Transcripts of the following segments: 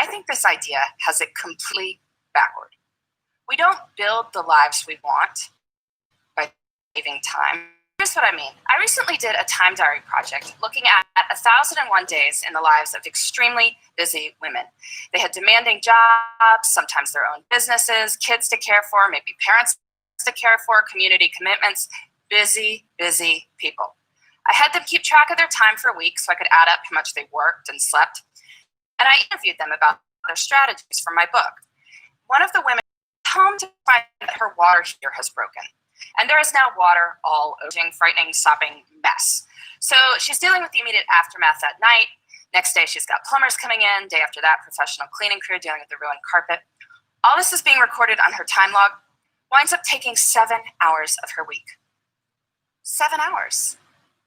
think this idea has it completely backward. We don't build the lives we want by saving time. Here's what I mean. I recently did a time diary project looking at 1,001 days in the lives of extremely busy women. They had demanding jobs, sometimes their own businesses, kids to care for, maybe parents to care for, community commitments. Busy, busy people. I had them keep track of their time for a week so I could add up how much they worked and slept. And I interviewed them about their strategies for my book. One of the women came home to find that her water heater has broken. And there is now water all over, frightening, sopping mess. So she's dealing with the immediate aftermath that night. Next day, she's got plumbers coming in. Day after that, professional cleaning crew dealing with the ruined carpet. All this is being recorded on her time log. Winds up taking 7 hours of her week. 7 hours.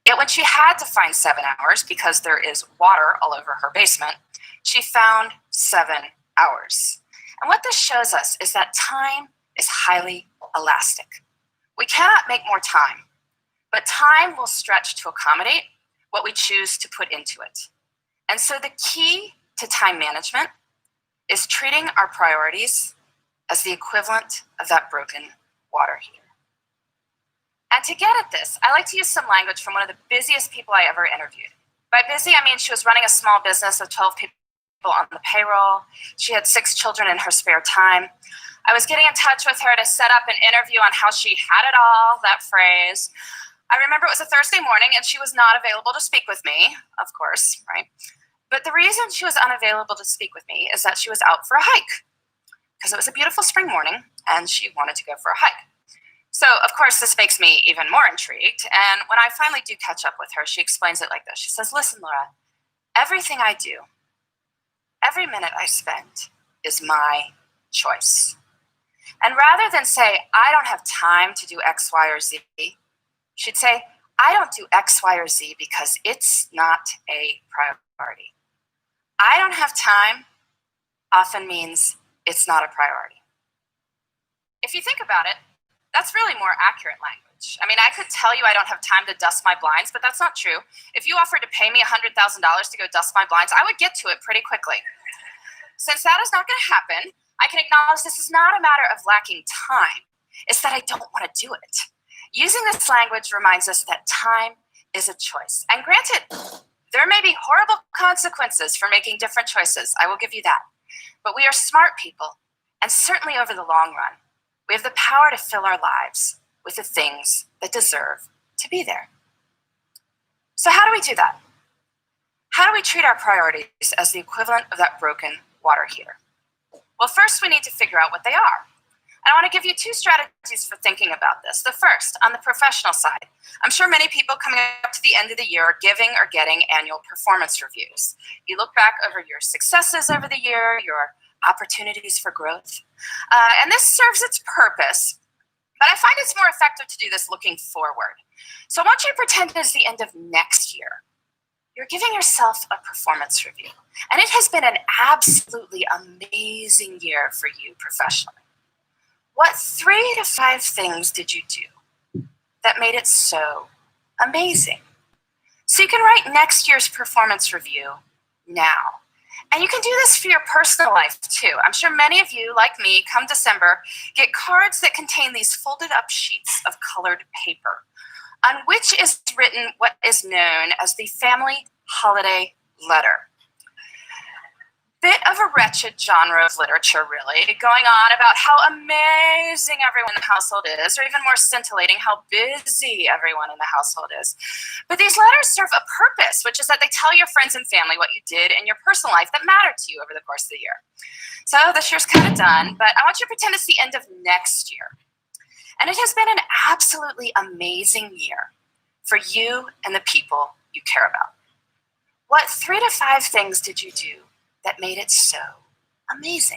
Yet when she had to find 7 hours because there is water all over her basement, she found 7 hours. And what this shows us is that time is highly elastic. We cannot make more time, but time will stretch to accommodate what we choose to put into it. And so the key to time management is treating our priorities as the equivalent of that broken water heater. And to get at this, I like to use some language from one of the busiest people I ever interviewed. By busy, I mean she was running a small business of 12 people on the payroll. She had 6 children in her spare time. I was getting in touch with her to set up an interview on how she had it all, that phrase. I remember it was a Thursday morning and she was not available to speak with me, of course, right? But the reason she was unavailable to speak with me is that she was out for a hike because it was a beautiful spring morning and she wanted to go for a hike. So, of course, this makes me even more intrigued. And when I finally do catch up with her, she explains it like this. She says, listen, Laura, everything I do, every minute I spend is my choice. And rather than say, I don't have time to do X, Y, or Z, she'd say, I don't do X, Y, or Z because it's not a priority. I don't have time often means it's not a priority. If you think about it, that's really more accurate language. I mean, I could tell you I don't have time to dust my blinds, but that's not true. If you offered to pay me $100,000 to go dust my blinds, I would get to it pretty quickly. Since that is not going to happen, I can acknowledge this is not a matter of lacking time. It's that I don't want to do it. Using this language reminds us that time is a choice. And granted, there may be horrible consequences for making different choices. I will give you that. But we are smart people, and certainly over the long run, we have the power to fill our lives with the things that deserve to be there. So how do we do that? How do we treat our priorities as the equivalent of that broken water heater? Well, first we need to figure out what they are. And I want to give you 2 strategies for thinking about this. The first, on the professional side. I'm sure many people coming up to the end of the year are giving or getting annual performance reviews. You look back over your successes over the year, your opportunities for growth. And this serves its purpose, but I find it's more effective to do this looking forward. So I want you to pretend it's the end of next year. You're giving yourself a performance review. And it has been an absolutely amazing year for you professionally. What 3 to 5 things did you do that made it so amazing? So you can write next year's performance review now. And you can do this for your personal life too. I'm sure many of you, like me, come December, get cards that contain these folded up sheets of colored paper, on which is written what is known as the family holiday letter. Bit of a wretched genre of literature, really, going on about how amazing everyone in the household is, or even more scintillating, how busy everyone in the household is. But these letters serve a purpose, which is that they tell your friends and family what you did in your personal life that mattered to you over the course of the year. So this year's kind of done, but I want you to pretend it's the end of next year. And it has been an absolutely amazing year for you and the people you care about. What 3 to 5 things did you do that made it so amazing?